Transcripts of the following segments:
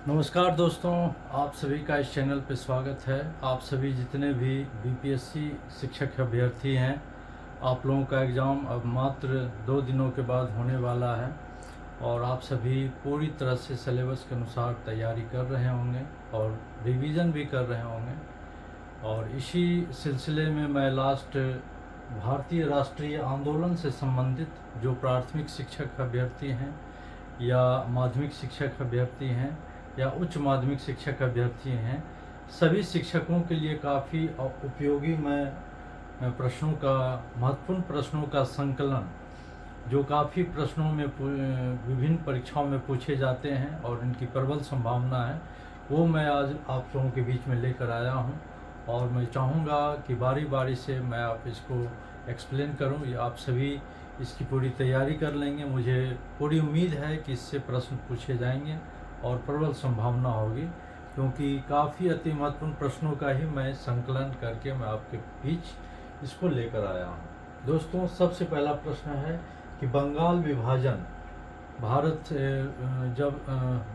नमस्कार दोस्तों, आप सभी का इस चैनल पर स्वागत है। आप सभी जितने भी बीपीएससी शिक्षक अभ्यर्थी हैं, आप लोगों का एग्ज़ाम अब मात्र 2 दिनों के बाद होने वाला है और आप सभी पूरी तरह से सिलेबस के अनुसार तैयारी कर रहे होंगे और रिवीजन भी कर रहे होंगे। और इसी सिलसिले में मैं लास्ट भारतीय राष्ट्रीय आंदोलन से संबंधित जो प्राथमिक शिक्षक अभ्यर्थी हैं या माध्यमिक शिक्षक अभ्यर्थी हैं या उच्च माध्यमिक शिक्षक अभ्यर्थी हैं, सभी शिक्षकों के लिए काफ़ी उपयोगी मैं प्रश्नों का महत्वपूर्ण प्रश्नों का संकलन जो काफ़ी प्रश्नों में विभिन्न परीक्षाओं में पूछे जाते हैं और इनकी प्रबल संभावना है, वो मैं आज आप लोगों के बीच में लेकर आया हूं। और मैं चाहूँगा कि बारी बारी से मैं आप इसको एक्सप्लेन करूं। ये आप सभी इसकी पूरी तैयारी कर लेंगे। मुझे पूरी उम्मीद है कि इससे प्रश्न पूछे जाएंगे और प्रबल संभावना होगी, क्योंकि काफ़ी अति महत्वपूर्ण प्रश्नों का ही मैं संकलन करके मैं आपके बीच इसको लेकर आया हूँ। दोस्तों, सबसे पहला प्रश्न है कि बंगाल विभाजन भारत जब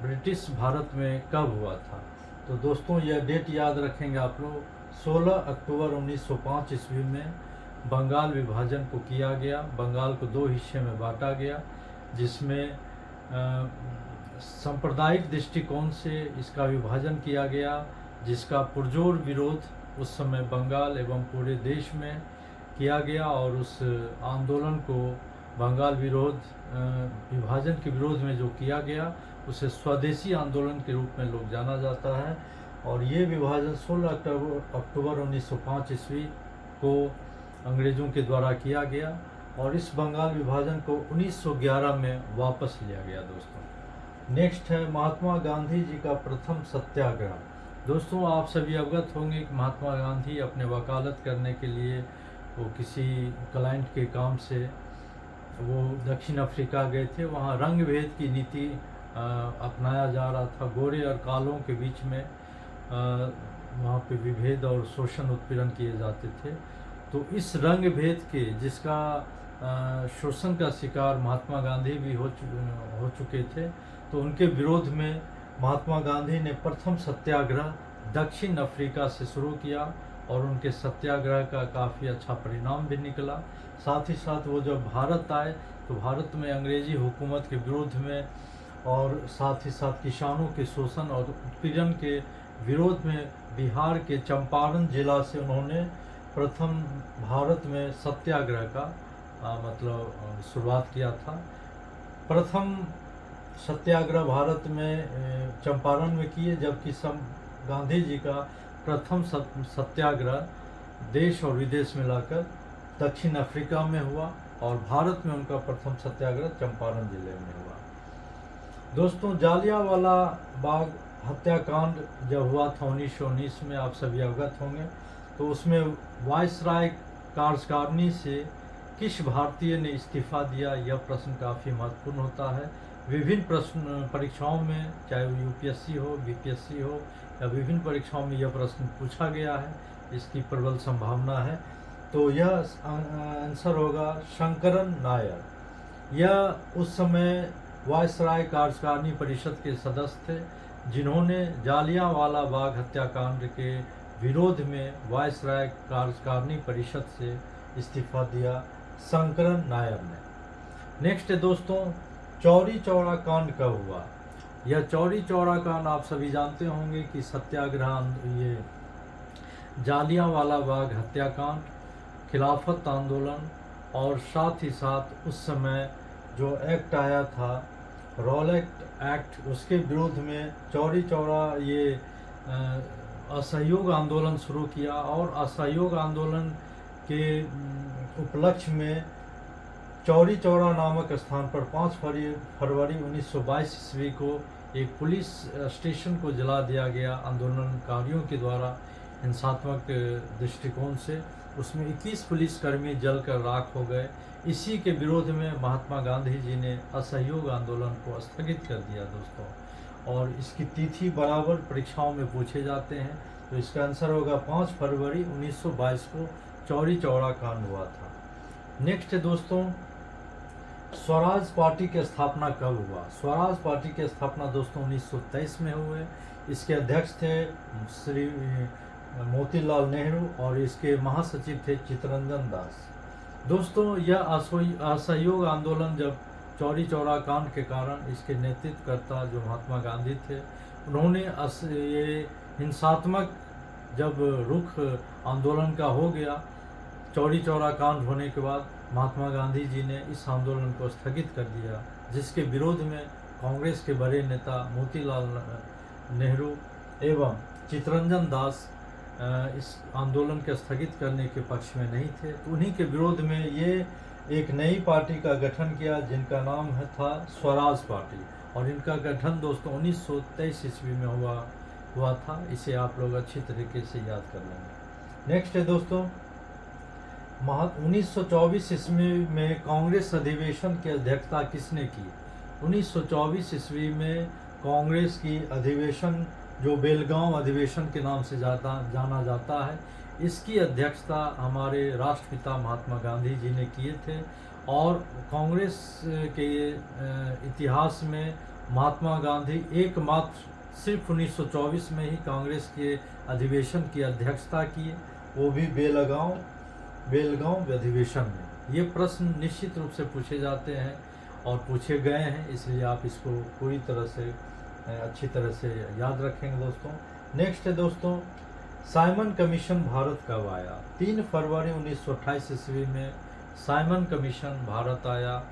ब्रिटिश भारत में कब हुआ था। तो दोस्तों, यह डेट याद रखेंगे आप लोग। 16 अक्टूबर 1905 ईस्वी में बंगाल विभाजन को किया गया। बंगाल को 2 हिस्से में बांटा गया, जिसमें सांप्रदायिक दृष्टिकोण से इसका विभाजन किया गया, जिसका पुरजोर विरोध उस समय बंगाल एवं पूरे देश में किया गया। और उस आंदोलन को बंगाल विभाजन के विरोध में जो किया गया उसे स्वदेशी आंदोलन के रूप में लोग जाना जाता है। और ये विभाजन 16 अक्टूबर 1905 ईस्वी को अंग्रेज़ों के द्वारा किया गया और इस बंगाल विभाजन को 1911 में वापस लिया गया। दोस्तों, नेक्स्ट है महात्मा गांधी जी का प्रथम सत्याग्रह। दोस्तों, आप सभी अवगत होंगे कि महात्मा गांधी अपने वकालत करने के लिए वो किसी क्लाइंट के काम से वो दक्षिण अफ्रीका गए थे। वहाँ रंग भेद की नीति अपनाया जा रहा था। गोरे और कालों के बीच में वहाँ पे विभेद और शोषण उत्पीड़न किए जाते थे। तो इस रंग भेद के जिसका शोषण का शिकार महात्मा गांधी भी हो चुके थे, तो उनके विरोध में महात्मा गांधी ने प्रथम सत्याग्रह दक्षिण अफ्रीका से शुरू किया और उनके सत्याग्रह का काफ़ी अच्छा परिणाम भी निकला। साथ ही साथ वो जब भारत आए तो भारत में अंग्रेजी हुकूमत के विरोध में और साथ ही साथ किसानों के शोषण और उत्पीड़न के विरोध में बिहार के चंपारण जिला से उन्होंने प्रथम भारत में सत्याग्रह का शुरुआत किया था। प्रथम सत्याग्रह भारत में चंपारण में किए, जबकि गांधी जी का प्रथम सत्याग्रह देश और विदेश में लाकर दक्षिण अफ्रीका में हुआ और भारत में उनका प्रथम सत्याग्रह चंपारण जिले में हुआ। दोस्तों, जालियांवाला बाग हत्याकांड जब हुआ था 1919 में, आप सभी अवगत होंगे, तो उसमें वायसराय कार्यकारिणी से किस भारतीय ने इस्तीफा दिया, यह प्रश्न काफ़ी महत्वपूर्ण होता है। विभिन्न प्रश्न परीक्षाओं में, चाहे वो यूपीएससी हो, बीपीएससी हो या विभिन्न परीक्षाओं में यह प्रश्न पूछा गया है, इसकी प्रबल संभावना है। तो यह आंसर होगा शंकरन नायर। यह उस समय वायसराय कार्यकारिणी परिषद के सदस्य थे, जिन्होंने जालियांवाला बाग हत्याकांड के विरोध में वायसराय कार्यकारिणी परिषद से इस्तीफा दिया, शंकरन नायर ने। नेक्स्ट है दोस्तों, चौरी चौरा कांड कब हुआ। यह चौरी चौरा कांड आप सभी जानते होंगे कि सत्याग्रह, ये जालियांवाला बाग हत्याकांड, खिलाफत आंदोलन और साथ ही साथ उस समय जो एक्ट आया था रॉलेट एक्ट, उसके विरोध में चौरी चौरा ये असहयोग आंदोलन शुरू किया। और असहयोग आंदोलन के उपलक्ष्य में चौरी चौरा नामक स्थान पर 5 फरवरी 1922 ईस्वी को एक पुलिस स्टेशन को जला दिया गया आंदोलनकारियों के द्वारा हिंसात्मक दृष्टिकोण से। उसमें 21 पुलिसकर्मी जलकर राख हो गए। इसी के विरोध में महात्मा गांधी जी ने असहयोग आंदोलन को स्थगित कर दिया दोस्तों। और इसकी तिथि बराबर परीक्षाओं में पूछे जाते हैं, तो इसका आंसर होगा 5 फरवरी 1922 को चौरी चौरा कांड हुआ था। नेक्स्ट है दोस्तों, स्वराज पार्टी की स्थापना कब हुआ? स्वराज पार्टी की स्थापना दोस्तों 1923 में हुए। इसके अध्यक्ष थे श्री मोतीलाल नेहरू और इसके महासचिव थे चित्तरंजन दास। दोस्तों यह असहयोग आंदोलन जब चौरी चौरा कांड के कारण इसके नेतृत्वकर्ता जो महात्मा गांधी थे, उन्होंने ये हिंसात्मक जब रुख आंदोलन का हो गया, चौरी चौरा कांड होने के बाद महात्मा गांधी जी ने इस आंदोलन को स्थगित कर दिया, जिसके विरोध में कांग्रेस के बड़े नेता मोतीलाल नेहरू एवं चित्तरंजन दास इस आंदोलन के स्थगित करने के पक्ष में नहीं थे। तो उन्हीं के विरोध में ये एक नई पार्टी का गठन किया जिनका नाम था स्वराज पार्टी, और इनका गठन दोस्तों 1923 ईस्वी में हुआ था। इसे आप लोग अच्छी तरीके से याद कर लेंगे। नेक्स्ट है दोस्तों 1924 ईस्वी में कांग्रेस अधिवेशन की अध्यक्षता किसने की? 1924 ईस्वी में कांग्रेस की अधिवेशन जो बेलगांव अधिवेशन के नाम से जाना जाता है, इसकी अध्यक्षता हमारे राष्ट्रपिता महात्मा गांधी जी ने किए थे। और कांग्रेस के इतिहास में महात्मा गांधी एकमात्र सिर्फ 1924 में ही कांग्रेस के अधिवेशन की अध्यक्षता किए, वो भी बेलगांव अधिवेशन में। ये प्रश्न निश्चित रूप से पूछे जाते हैं और पूछे गए हैं, इसलिए आप इसको पूरी तरह से अच्छी तरह से याद रखेंगे दोस्तों। नेक्स्ट है दोस्तों साइमन कमीशन भारत कब आया? 3 फरवरी 1928 ईस्वी में साइमन कमीशन भारत आया।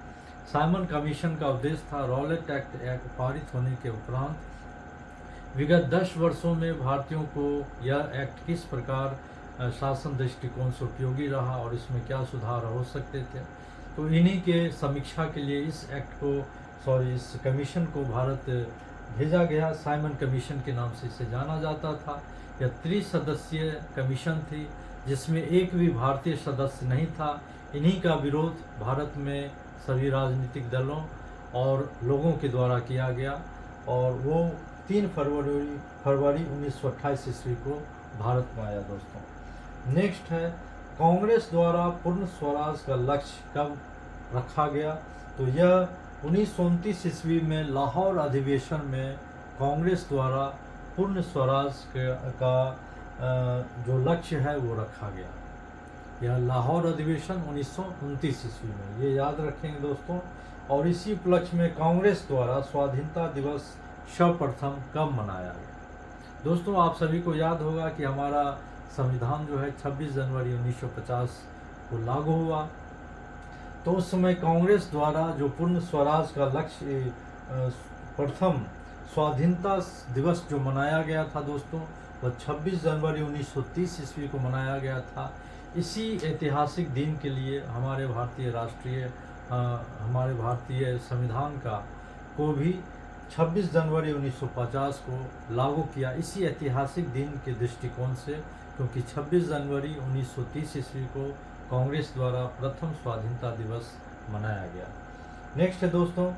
साइमन कमीशन का उद्देश्य था रॉलेट एक्ट पारित होने के उपरांत विगत 10 वर्षों में भारतीयों को यह एक्ट किस प्रकार शासन दृष्टिकोण से उपयोगी रहा और इसमें क्या सुधार हो सकते थे, तो इन्हीं के समीक्षा के लिए इस कमीशन को भारत भेजा गया। साइमन कमीशन के नाम से इसे जाना जाता था। यह 30 सदस्यीय कमीशन थी जिसमें एक भी भारतीय सदस्य नहीं था। इन्हीं का विरोध भारत में सभी राजनीतिक दलों और लोगों के द्वारा किया गया और वो 3 फरवरी 1928 ईस्वी को भारत में आया दोस्तों। नेक्स्ट है कांग्रेस द्वारा पूर्ण स्वराज का लक्ष्य कब रखा गया? तो यह 1929 ईस्वी में लाहौर अधिवेशन में कांग्रेस द्वारा पूर्ण स्वराज का जो लक्ष्य है वो रखा गया। यह लाहौर अधिवेशन 1929 ईस्वी में, ये याद रखेंगे दोस्तों। और इसी उपलक्ष्य में कांग्रेस द्वारा स्वाधीनता दिवस सर्वप्रथम कब मनाया गया? दोस्तों आप सभी को याद होगा कि हमारा संविधान जो है 26 जनवरी 1950 को लागू हुआ। तो उस समय कांग्रेस द्वारा जो पूर्ण स्वराज का लक्ष्य प्रथम स्वाधीनता दिवस जो मनाया गया था दोस्तों, वह 26 जनवरी 1930 ईस्वी को मनाया गया था। इसी ऐतिहासिक दिन के लिए हमारे भारतीय संविधान को भी 26 जनवरी 1950 को लागू किया, इसी ऐतिहासिक दिन के दृष्टिकोण से, क्योंकि 26 जनवरी 1930 ईस्वी को कांग्रेस द्वारा प्रथम स्वाधीनता दिवस मनाया गया। नेक्स्ट है दोस्तों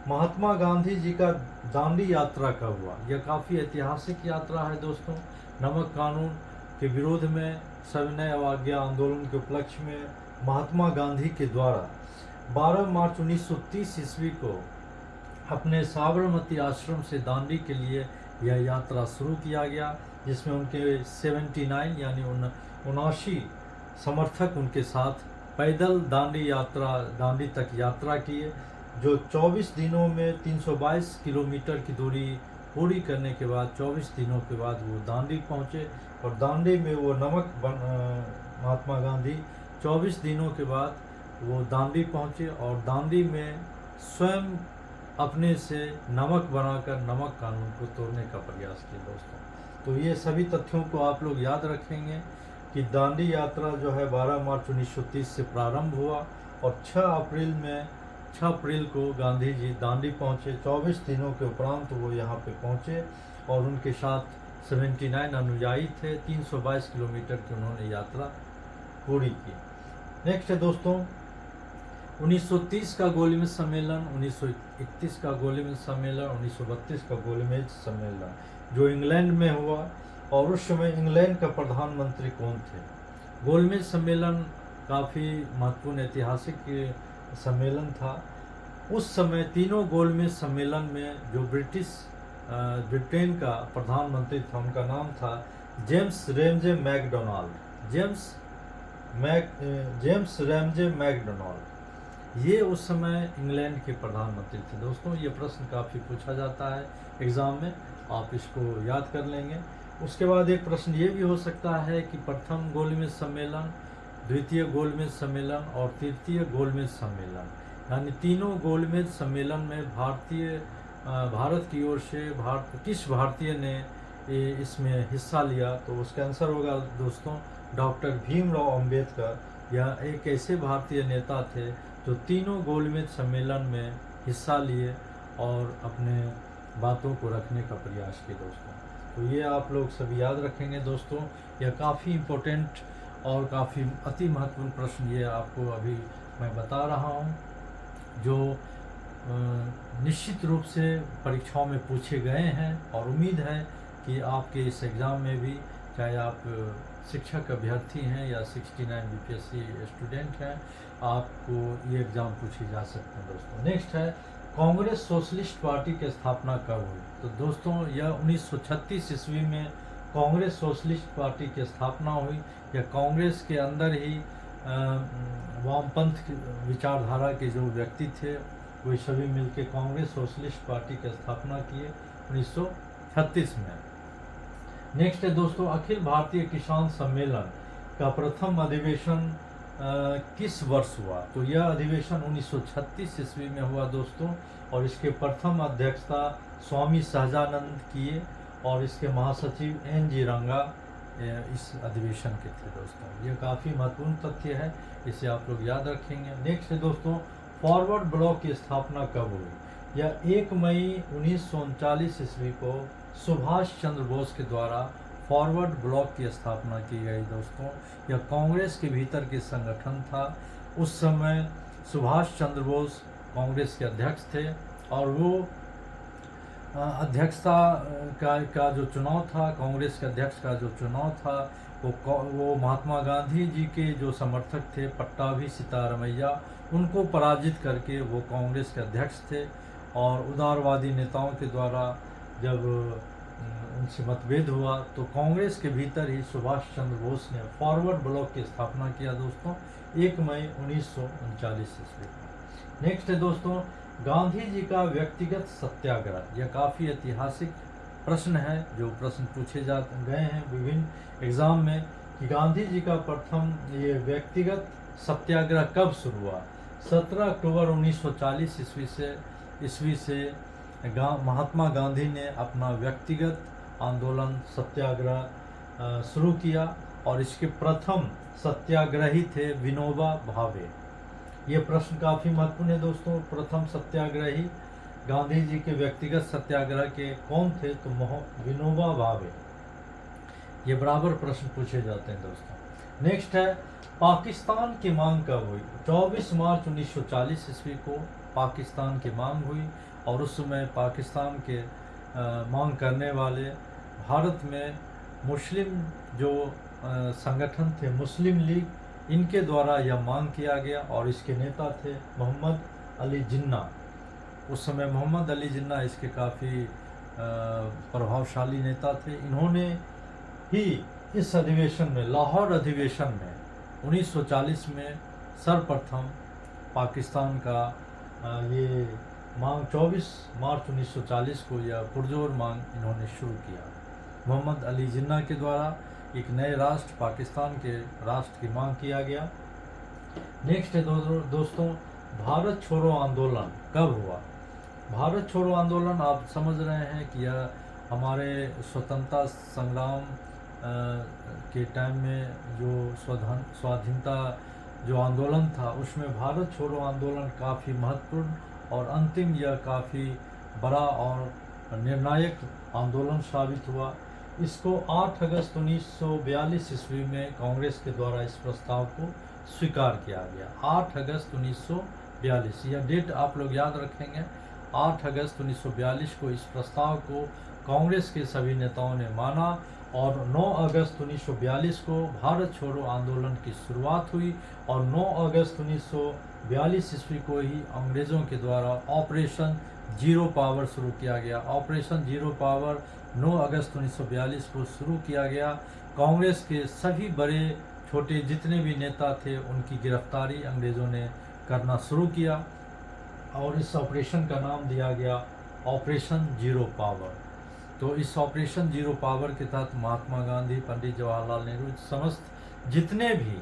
महात्मा गांधी जी का दांडी यात्रा कब हुआ? यह काफ़ी ऐतिहासिक यात्रा है दोस्तों। नमक कानून के विरोध में सविनय अवज्ञा आंदोलन के उपलक्ष्य में महात्मा गांधी के द्वारा 12 मार्च 1930 ईस्वी को अपने साबरमती आश्रम से दांडी के लिए यह यात्रा शुरू किया गया, जिसमें उनके 79 यानी 79 समर्थक उनके साथ पैदल दांडी तक यात्रा किए, जो 24 दिनों में 322 किलोमीटर की दूरी पूरी करने के बाद 24 दिनों के बाद वो दांडी पहुँचे। और दांडी में वो महात्मा गांधी 24 दिनों के बाद वो दांडी पहुँचे और दांडी में स्वयं अपने से नमक बनाकर नमक कानून को तोड़ने का प्रयास किया दोस्तों। तो ये सभी तथ्यों को आप लोग याद रखेंगे कि दांडी यात्रा जो है 12 मार्च 1930 से प्रारंभ हुआ और 6 अप्रैल को गांधी जी दांडी पहुँचे। 24 दिनों के उपरांत वो यहाँ पे पहुँचे और उनके साथ 79 अनुयायी थे। 322 किलोमीटर की उन्होंने यात्रा पूरी की। नेक्स्ट है दोस्तों 1930 का गोलमेज सम्मेलन, 1931 का गोलमेज सम्मेलन, 1932 का गोलमेज सम्मेलन जो इंग्लैंड में हुआ। और उस समय इंग्लैंड का प्रधानमंत्री कौन थे? गोलमेज सम्मेलन काफ़ी महत्वपूर्ण ऐतिहासिक सम्मेलन था उस समय तीनों गोलमेज सम्मेलन में जो ब्रिटेन का प्रधानमंत्री था, उनका नाम था James Ramsay MacDonald. James Ramsay MacDonald, ये उस समय इंग्लैंड के प्रधानमंत्री थे। दोस्तों, ये प्रश्न काफ़ी पूछा जाता है एग्ज़ाम में, आप इसको याद कर लेंगे। उसके बाद एक प्रश्न ये भी हो सकता है कि प्रथम गोलमेज सम्मेलन, द्वितीय गोलमेज सम्मेलन और तृतीय गोलमेज सम्मेलन, यानी तीनों गोलमेज सम्मेलन में भारत की ओर से किस भारतीय ने इसमें हिस्सा लिया? तो उसका आंसर होगा दोस्तों डॉक्टर भीमराव अंबेडकर। यह एक ऐसे भारतीय नेता थे जो तीनों गोलमेज सम्मेलन में हिस्सा लिए और अपने बातों को रखने का प्रयास किया। दोस्तों, तो ये आप लोग सभी याद रखेंगे। दोस्तों, यह काफ़ी इम्पोर्टेंट और काफ़ी अति महत्वपूर्ण प्रश्न ये आपको अभी मैं बता रहा हूँ, जो निश्चित रूप से परीक्षाओं में पूछे गए हैं, और उम्मीद है कि आपके इस एग्ज़ाम में भी, चाहे आप शिक्षक अभ्यर्थी हैं या 69 बीपीएससी स्टूडेंट हैं, आपको ये एग्ज़ाम पूछी जा सकते हैं। दोस्तों, नेक्स्ट है कांग्रेस सोशलिस्ट पार्टी की स्थापना कब हुई? तो दोस्तों, यह 1936 ईस्वी में कांग्रेस सोशलिस्ट पार्टी की स्थापना हुई। यह कांग्रेस के अंदर ही वामपंथ विचारधारा के जो व्यक्ति थे, वे सभी मिलकर कांग्रेस सोशलिस्ट पार्टी की स्थापना किए 1936 में। नेक्स्ट है दोस्तों, अखिल भारतीय किसान सम्मेलन का प्रथम अधिवेशन किस वर्ष हुआ? तो यह अधिवेशन 1936 ईस्वी में हुआ दोस्तों, और इसके प्रथम अध्यक्षता स्वामी सहजानंद किए, और इसके महासचिव NG रंगा इस अधिवेशन के थे। दोस्तों, यह काफ़ी महत्वपूर्ण तथ्य है, इसे आप लोग याद रखेंगे। नेक्स्ट है दोस्तों, फॉरवर्ड ब्लॉक की स्थापना कब हुई? यह 1 मई 1939 ईस्वी को सुभाष चंद्र बोस के द्वारा फॉरवर्ड ब्लॉक की स्थापना की गई। दोस्तों, यह कांग्रेस के भीतर के संगठन था। उस समय सुभाष चंद्र बोस कांग्रेस के अध्यक्ष थे, और वो अध्यक्षता का जो चुनाव था, कांग्रेस के अध्यक्ष का जो चुनाव था, वो महात्मा गांधी जी के जो समर्थक थे पट्टाभी सीतारमैया, उनको पराजित करके वो कांग्रेस के अध्यक्ष थे। और उदारवादी नेताओं के द्वारा जब उनसे मतभेद हुआ, तो कांग्रेस के भीतर ही सुभाष चंद्र बोस ने फॉरवर्ड ब्लॉक की स्थापना किया दोस्तों, 1 मई 1939 ईस्वी को। नेक्स्ट है दोस्तों, गांधी जी का व्यक्तिगत सत्याग्रह। यह काफ़ी ऐतिहासिक प्रश्न है, जो प्रश्न पूछे गए हैं विभिन्न एग्जाम में, कि गांधी जी का प्रथम ये व्यक्तिगत सत्याग्रह कब शुरू हुआ? 17 अक्टूबर 1940 ईस्वी से महात्मा गांधी ने अपना व्यक्तिगत आंदोलन सत्याग्रह शुरू किया, और इसके प्रथम सत्याग्रही थे विनोबा भावे। ये प्रश्न काफ़ी महत्वपूर्ण है दोस्तों। प्रथम सत्याग्रही गांधी जी के व्यक्तिगत सत्याग्रह के कौन थे? तो विनोबा भावे। ये बराबर प्रश्न पूछे जाते हैं दोस्तों। नेक्स्ट है, पाकिस्तान की मांग कब हुई? 24 मार्च 1940 ईस्वी को पाकिस्तान की मांग हुई, और उस समय पाकिस्तान के मांग करने वाले भारत में मुस्लिम जो संगठन थे, मुस्लिम लीग, इनके द्वारा यह मांग किया गया, और इसके नेता थे मोहम्मद अली जिन्ना। उस समय मोहम्मद अली जिन्ना इसके काफ़ी प्रभावशाली नेता थे। इन्होंने ही इस अधिवेशन में, लाहौर अधिवेशन में 1940 में सर्वप्रथम पाकिस्तान का ये मांग 24 मार्च 1940 को यह पुरजोर मांग इन्होंने शुरू किया। मोहम्मद अली जिन्ना के द्वारा एक नए राष्ट्र, पाकिस्तान के राष्ट्र की मांग किया गया। नेक्स्ट है दोस्तों, भारत छोड़ो आंदोलन कब हुआ? भारत छोड़ो आंदोलन, आप समझ रहे हैं कि यह हमारे स्वतंत्रता संग्राम के टाइम में जो स्वाधीनता जो आंदोलन था, उसमें भारत छोड़ो आंदोलन काफ़ी महत्वपूर्ण और अंतिम, यह काफ़ी बड़ा और निर्णायक आंदोलन साबित हुआ। इसको 8 अगस्त 1942 ईस्वी में कांग्रेस के द्वारा इस प्रस्ताव को स्वीकार किया गया। 8 अगस्त 1942, यह डेट आप लोग याद रखेंगे। 8 अगस्त 1942 को इस प्रस्ताव को कांग्रेस के सभी नेताओं ने माना, और 9 अगस्त 1942 को भारत छोड़ो आंदोलन की शुरुआत हुई और 9 अगस्त 1942 ईस्वी को ही अंग्रेज़ों के द्वारा ऑपरेशन जीरो पावर शुरू किया गया। ऑपरेशन जीरो पावर 9 अगस्त 1942 को शुरू किया गया। कांग्रेस के सभी बड़े छोटे जितने भी नेता थे उनकी गिरफ्तारी अंग्रेज़ों ने करना शुरू किया और इस ऑपरेशन का नाम दिया गया ऑपरेशन जीरो पावर। तो इस ऑपरेशन जीरो पावर के तहत महात्मा गांधी, पंडित जवाहरलाल नेहरू, समस्त जितने भी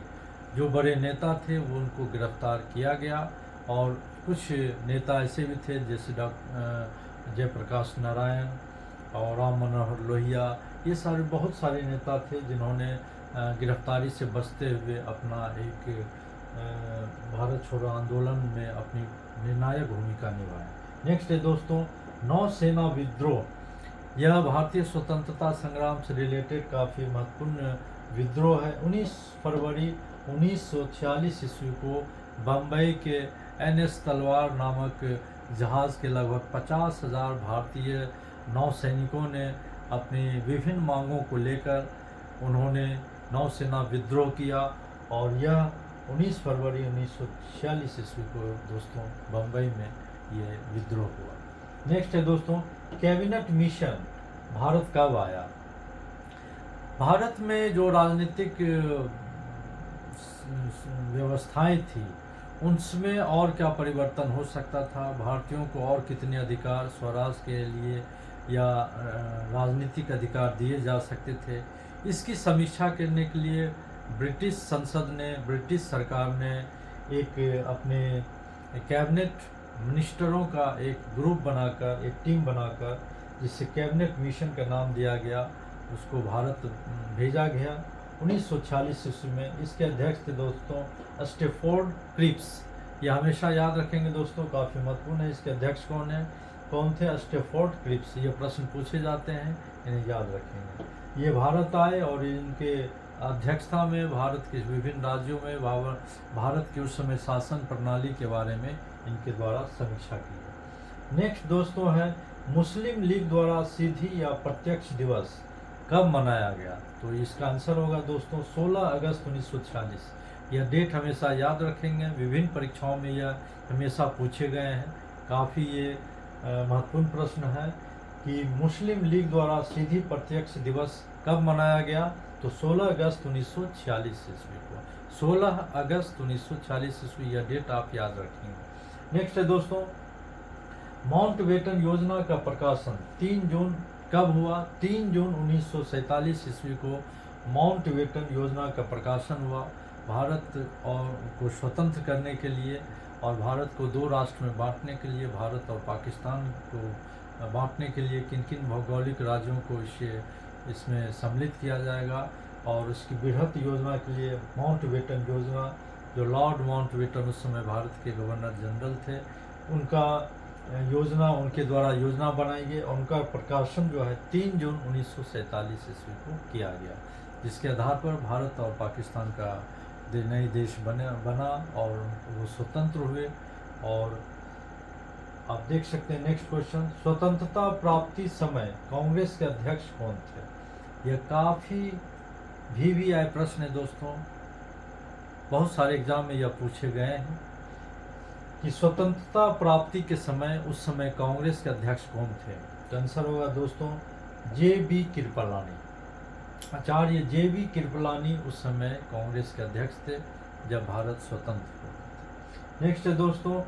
जो बड़े नेता थे वो उनको गिरफ्तार किया गया। और कुछ नेता ऐसे भी थे जैसे डॉक्टर जयप्रकाश नारायण और राम मनोहर लोहिया, ये सारे बहुत सारे नेता थे जिन्होंने गिरफ्तारी से बचते हुए अपना एक भारत छोड़ो आंदोलन में अपनी निर्णायक भूमिका निभाई। नेक्स्ट है दोस्तों नौसेना विद्रोह। यह भारतीय स्वतंत्रता संग्राम से रिलेटेड काफ़ी महत्वपूर्ण विद्रोह है। 19 फरवरी 1946 ईस्वी को बम्बई के NS तलवार नामक जहाज़ के लगभग 50,000 भारतीय नौसैनिकों ने अपनी विभिन्न मांगों को लेकर उन्होंने नौसेना विद्रोह किया और यह 19 फरवरी 1946 ईस्वी को दोस्तों बम्बई में ये विद्रोह हुआ। नेक्स्ट है दोस्तों कैबिनेट मिशन भारत कब आया। भारत में जो राजनीतिक व्यवस्थाएं थी उनमें और क्या परिवर्तन हो सकता था, भारतीयों को और कितने अधिकार स्वराज के लिए या राजनीतिक अधिकार दिए जा सकते थे, इसकी समीक्षा करने के लिए ब्रिटिश संसद ने, ब्रिटिश सरकार ने एक अपने कैबिनेट मिनिस्टरों का एक ग्रुप बनाकर, एक टीम बनाकर, जिससे कैबिनेट मिशन का नाम दिया गया, उसको भारत भेजा गया 1946 ईस्वी में। इसके अध्यक्ष थे दोस्तों स्टैफोर्ड क्रिप्स। यह हमेशा याद रखेंगे दोस्तों, काफ़ी महत्वपूर्ण है। इसके अध्यक्ष कौन थे? Stafford Cripps. ये प्रश्न पूछे जाते हैं, इन्हें याद रखेंगे। ये भारत आए और इनके अध्यक्षता में भारत के विभिन्न राज्यों में भारत के उस समय शासन प्रणाली के बारे में इनके द्वारा समीक्षा की है। नेक्स्ट दोस्तों है मुस्लिम लीग द्वारा सीधी या प्रत्यक्ष दिवस कब मनाया गया। तो इसका आंसर होगा दोस्तों 16 अगस्त 1946। यह डेट हमेशा याद रखेंगे, विभिन्न परीक्षाओं में यह हमेशा पूछे गए हैं। काफ़ी ये महत्वपूर्ण प्रश्न है कि मुस्लिम लीग द्वारा सीधी प्रत्यक्ष दिवस कब मनाया गया। तो 16 अगस्त 1946 ईस्वी को, 16 अगस्त 1946 ईस्वी, यह डेट आप याद रखेंगे। नेक्स्ट है दोस्तों माउंटबेटन योजना का प्रकाशन 3 जून कब हुआ। 3 जून 1947 ईस्वी को माउंटबेटन योजना का प्रकाशन हुआ। भारत और को स्वतंत्र करने के लिए और भारत को 2 राष्ट्र में बांटने के लिए, भारत और पाकिस्तान को बांटने के लिए किन किन भौगोलिक राज्यों को इसमें सम्मिलित किया जाएगा। और इसकी बृहत योजना के लिए माउंटबेटन योजना, जो लॉर्ड माउंटबेटन उस समय भारत के गवर्नर जनरल थे, उनका योजना, उनके द्वारा योजना बनाई गई और उनका प्रकाशन जो है 3 जून 1947 ईस्वी को किया गया, जिसके आधार पर भारत और पाकिस्तान का नई देश बना और वो स्वतंत्र हुए। और आप देख सकते हैं नेक्स्ट क्वेश्चन, स्वतंत्रता प्राप्ति समय कांग्रेस के अध्यक्ष कौन थे। यह काफ़ी VVI प्रश्न है दोस्तों, बहुत सारे एग्जाम में यह पूछे गए हैं कि स्वतंत्रता प्राप्ति के समय उस समय कांग्रेस के अध्यक्ष कौन थे। तो आंसर होगा दोस्तों JB कृपलानी। आचार्य JB कृपलानी उस समय कांग्रेस के अध्यक्ष थे जब भारत स्वतंत्र हुआ। नेक्स्ट है दोस्तों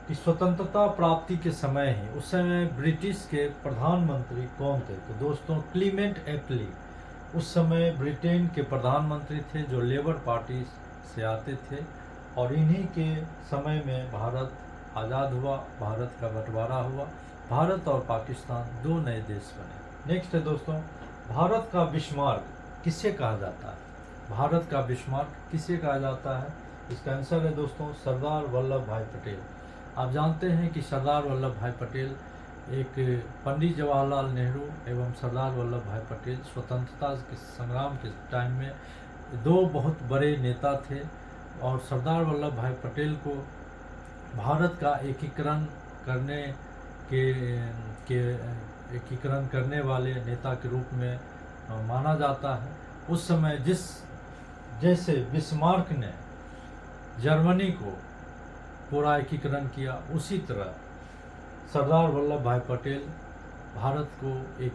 कि स्वतंत्रता प्राप्ति के समय ही उस समय ब्रिटिश के प्रधानमंत्री कौन थे। तो दोस्तों क्लीमेंट एटली उस समय ब्रिटेन के प्रधानमंत्री थे जो लेबर पार्टी से आते थे और इन्हीं के समय में भारत आज़ाद हुआ, भारत का बंटवारा हुआ, भारत और पाकिस्तान 2 नए देश बने। नेक्स्ट है दोस्तों भारत का बिस्मार्क किसे कहा जाता है। भारत का बिस्मार्क किसे कहा जाता है। इसका आंसर है दोस्तों सरदार वल्लभ भाई पटेल। आप जानते हैं कि सरदार वल्लभ भाई पटेल एक पंडित जवाहरलाल नेहरू एवं सरदार वल्लभ भाई पटेल स्वतंत्रता के संग्राम के टाइम में 2 बहुत बड़े नेता थे और सरदार वल्लभ भाई पटेल को भारत का एकीकरण करने वाले नेता के रूप में माना जाता है। उस समय जैसे बिस्मार्क ने जर्मनी को पूरा एकीकरण किया, उसी तरह सरदार वल्लभ भाई पटेल भारत को एक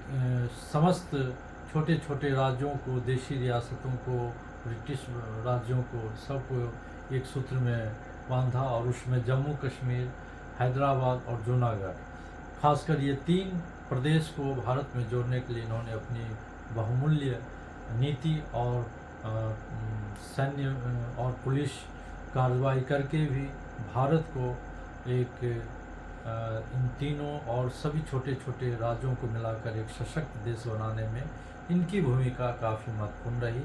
समस्त छोटे छोटे राज्यों को, देशी रियासतों को, ब्रिटिश राज्यों को, सबको एक सूत्र में बांधा और उसमें जम्मू कश्मीर, हैदराबाद और जूनागढ़, खासकर ये 3 प्रदेश को भारत में जोड़ने के लिए इन्होंने अपनी बहुमूल्य नीति और सैन्य और पुलिस कार्रवाई करके भी भारत को एक इन तीनों और सभी छोटे छोटे राज्यों को मिलाकर एक सशक्त देश बनाने में इनकी भूमिका काफ़ी महत्वपूर्ण रही।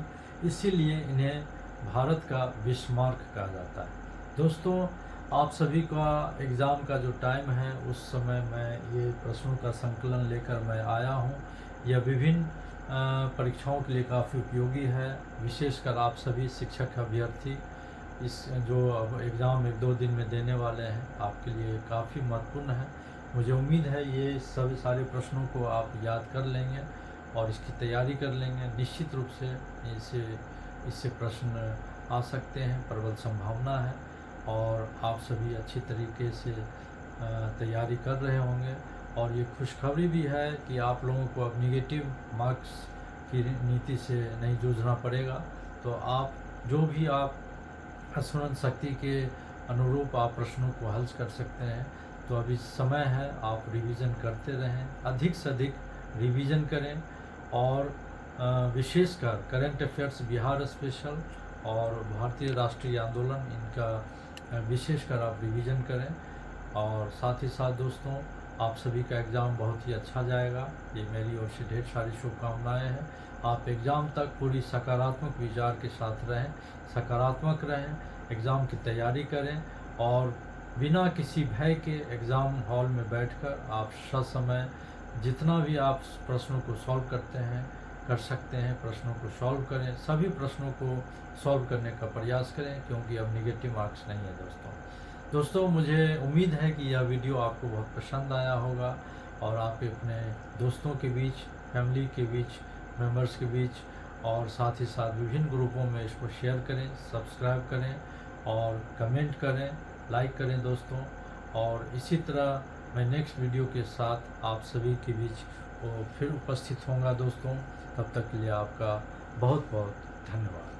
इसीलिए इन्हें भारत का बिस्मार्क कहा जाता है। दोस्तों, आप सभी का एग्ज़ाम का जो टाइम है, उस समय मैं ये प्रश्नों का संकलन लेकर मैं आया हूँ। यह विभिन्न परीक्षाओं के लिए काफ़ी उपयोगी है, विशेषकर आप सभी शिक्षक अभ्यर्थी इस जो अब एग्ज़ाम 1-2 दिन में देने वाले हैं, आपके लिए काफ़ी महत्वपूर्ण है। मुझे उम्मीद है ये सभी सारे प्रश्नों को आप याद कर लेंगे और इसकी तैयारी कर लेंगे। निश्चित रूप से इससे प्रश्न आ सकते हैं, प्रबल संभावना है और आप सभी अच्छी तरीके से तैयारी कर रहे होंगे। और ये खुशखबरी भी है कि आप लोगों को अब निगेटिव मार्क्स की नीति से नहीं जूझना पड़ेगा। तो आप जो भी आप स्मरण शक्ति के अनुरूप आप प्रश्नों को हल कर सकते हैं। तो अभी समय है, आप रिवीजन करते रहें, अधिक से अधिक रिवीजन करें और विशेषकर करंट अफेयर्स, बिहार स्पेशल और भारतीय राष्ट्रीय आंदोलन, इनका विशेषकर आप रिवीजन करें। और साथ ही साथ दोस्तों, आप सभी का एग्ज़ाम बहुत ही अच्छा जाएगा, ये मेरी ओर से ढेर सारी शुभकामनाएँ हैं। आप एग्ज़ाम तक पूरी सकारात्मक विचार के साथ रहें, सकारात्मक रहें, एग्ज़ाम की तैयारी करें और बिना किसी भय के एग्ज़ाम हॉल में बैठकर आप ससमय जितना भी आप प्रश्नों को सॉल्व कर सकते हैं, प्रश्नों को सॉल्व करें, सभी प्रश्नों को सॉल्व करने का प्रयास करें, क्योंकि अब निगेटिव मार्क्स नहीं है दोस्तों। मुझे उम्मीद है कि यह वीडियो आपको बहुत पसंद आया होगा और आप अपने दोस्तों के बीच, फैमिली के बीच, मेंबर्स के बीच और साथ ही साथ विभिन्न ग्रुपों में इसको शेयर करें, सब्सक्राइब करें और कमेंट करें, लाइक करें दोस्तों। और इसी तरह मैं नेक्स्ट वीडियो के साथ आप सभी के बीच फिर उपस्थित होऊंगा दोस्तों। तब तक के लिए आपका बहुत बहुत धन्यवाद।